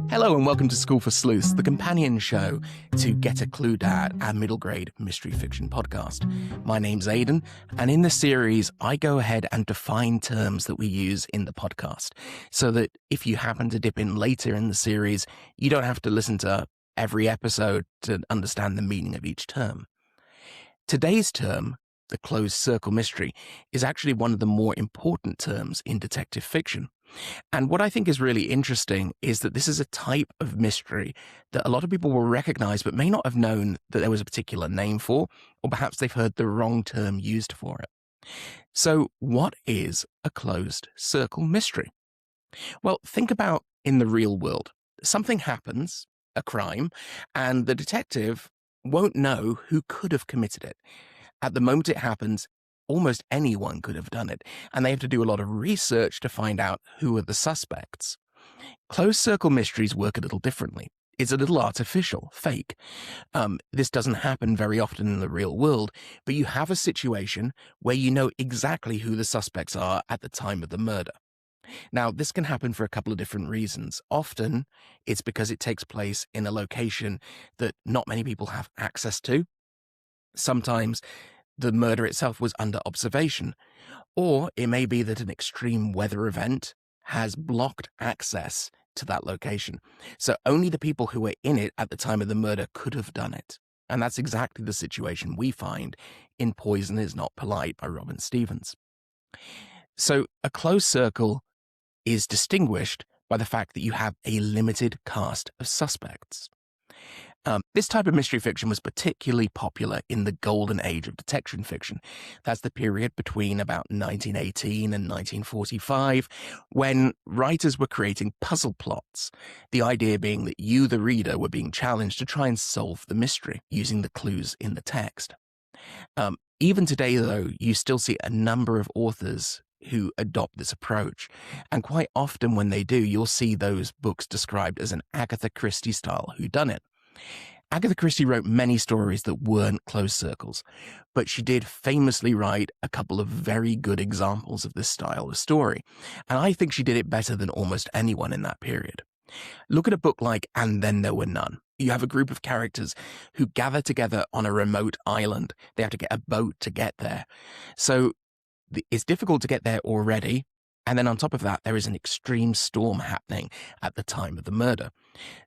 Hello and welcome to School for Sleuths, the companion show to Get a Clue Dad, our middle grade mystery fiction podcast. My name's Aidan, and in this series, I go ahead and define terms that we use in the podcast, so that if you happen to dip in later in the series, you don't have to listen to every episode to understand the meaning of each term. Today's term, the closed circle mystery, is actually one of the more important terms in detective fiction. And what I think is really interesting is that this is a type of mystery that a lot of people will recognize but may not have known that there was a particular name for, or perhaps they've heard the wrong term used for it. So what is a closed circle mystery? Well, think about in the real world. Something happens, a crime, and the detective won't know who could have committed it. At the moment it happens, almost anyone could have done it, and they have to do a lot of research to find out who are the suspects. Closed circle mysteries work a little differently. It's a little artificial, fake. This doesn't happen very often in the real world, but you have a situation where you know exactly who the suspects are at the time of the murder. Now, this can happen for a couple of different reasons. Often, it's because it takes place in a location that not many people have access to. Sometimes the murder itself was under observation, or it may be that an extreme weather event has blocked access to that location. So only the people who were in it at the time of the murder could have done it. And that's exactly the situation we find in Poison is Not Polite by Robin Stevens. So a closed circle is distinguished by the fact that you have a limited cast of suspects. This type of mystery fiction was particularly popular in the golden age of detection fiction. That's the period between about 1918 and 1945, when writers were creating puzzle plots, the idea being that you, the reader, were being challenged to try and solve the mystery using the clues in the text. Even today, though, you still see a number of authors who adopt this approach. And quite often when they do, you'll see those books described as an Agatha Christie style whodunit. Agatha Christie wrote many stories that weren't closed circles, but she did famously write a couple of very good examples of this style of story, and I think she did it better than almost anyone in that period. Look at a book like And Then There Were None. You have a group of characters who gather together on a remote island. They have to get a boat to get there. So it's difficult to get there already, and then on top of that, there is an extreme storm happening at the time of the murder.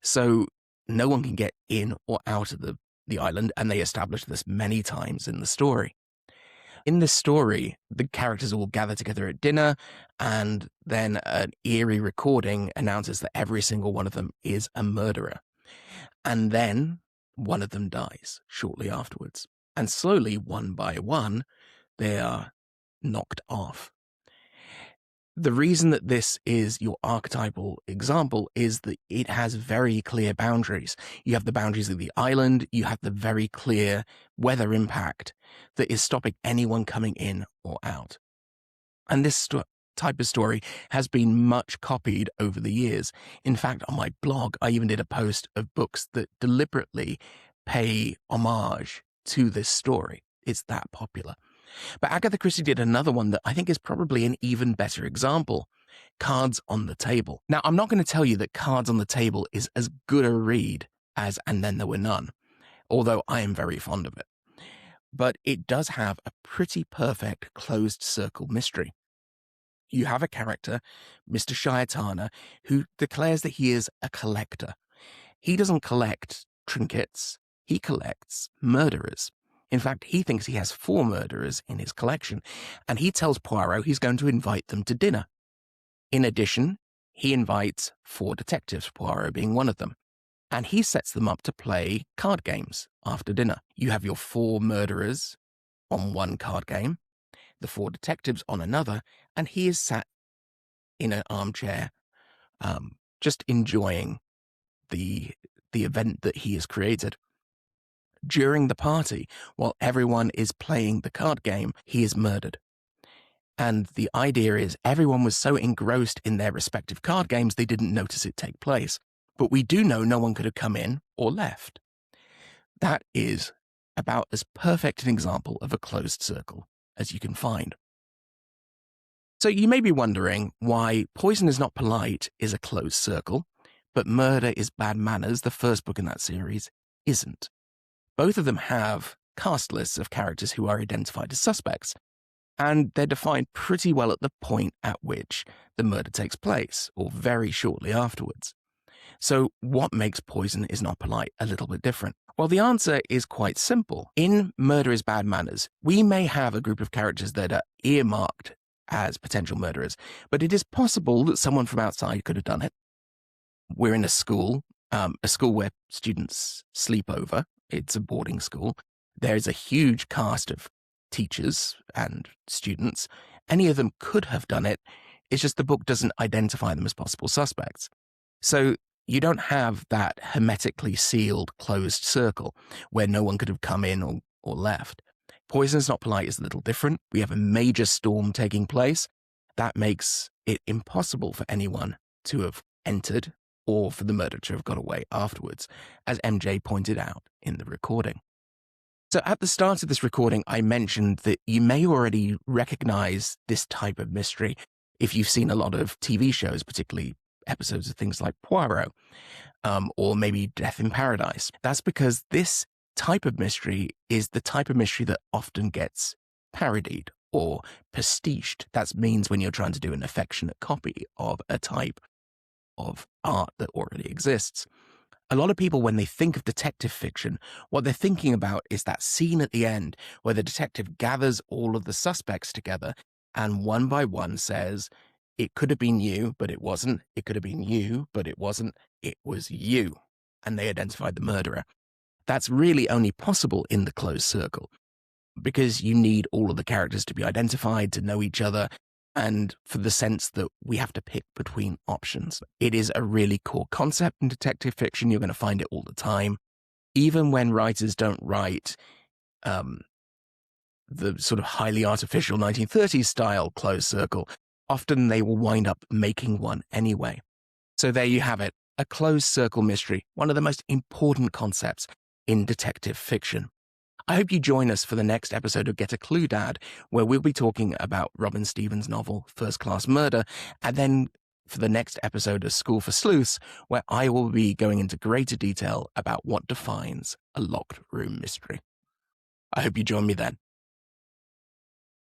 So no one can get in or out of the island, and they establish this many times in the story. In this story, the characters all gather together at dinner, and then an eerie recording announces that every single one of them is a murderer. And then one of them dies shortly afterwards. And slowly, one by one, they are knocked off. The reason that this is your archetypal example is that it has very clear boundaries. You have the boundaries of the island, you have the very clear weather impact that is stopping anyone coming in or out. And this type of story has been much copied over the years. In fact, on my blog, I even did a post of books that deliberately pay homage to this story. It's that popular. But Agatha Christie did another one that I think is probably an even better example, Cards on the Table. Now, I'm not going to tell you that Cards on the Table is as good a read as And Then There Were None, although I am very fond of it. But it does have a pretty perfect closed circle mystery. You have a character, Mr. Shayatana, who declares that he is a collector. He doesn't collect trinkets, he collects murderers. In fact, he thinks he has 4 murderers in his collection, and he tells Poirot he's going to invite them to dinner. In addition, he invites 4 detectives, Poirot being one of them, and he sets them up to play card games after dinner. You have your 4 murderers on one card game, the 4 detectives on another, and he is sat in an armchair, just enjoying the event that he has created. During the party, while everyone is playing the card game, he is murdered. And the idea is everyone was so engrossed in their respective card games they didn't notice it take place. But we do know no one could have come in or left. That is about as perfect an example of a closed circle as you can find. So you may be wondering why Poison is Not Polite is a closed circle, but Murder is Bad Manners, the first book in that series, isn't. Both of them have cast lists of characters who are identified as suspects, and they're defined pretty well at the point at which the murder takes place, or very shortly afterwards. So what makes Poison is Not Polite a little bit different? Well, the answer is quite simple. In Murder is Bad Manners, we may have a group of characters that are earmarked as potential murderers, but it is possible that someone from outside could have done it. We're in a school where students sleep over. It's a boarding school. There's a huge cast of teachers and students. Any of them could have done it. It's just the book doesn't identify them as possible suspects. So you don't have that hermetically sealed closed circle where no one could have come in or left. Poison is Not Polite is a little different. We have a major storm taking place. That makes it impossible for anyone to have entered or for the murderer to have got away afterwards, as MJ pointed out in the recording. So at the start of this recording, I mentioned that you may already recognize this type of mystery if you've seen a lot of TV shows, particularly episodes of things like Poirot, or maybe Death in Paradise. That's because this type of mystery is the type of mystery that often gets parodied or pastiched. That means when you're trying to do an affectionate copy of a type of art that already exists. A lot of people, when they think of detective fiction, what they're thinking about is that scene at the end where the detective gathers all of the suspects together and one by one says, it could have been you, but it wasn't. It could have been you, but it wasn't. It was you. And they identified the murderer. That's really only possible in the closed circle because you need all of the characters to be identified, to know each other, and for the sense that we have to pick between options. It is a really core concept in detective fiction. You're going to find it all the time. Even when writers don't write the sort of highly artificial 1930s style closed circle, often they will wind up making one anyway. So there you have it, a closed circle mystery, one of the most important concepts in detective fiction. I hope you join us for the next episode of Get a Clue, Dad, where we'll be talking about Robin Stevens' novel First Class Murder, and then for the next episode of School for Sleuths, where I will be going into greater detail about what defines a locked room mystery. I hope you join me then.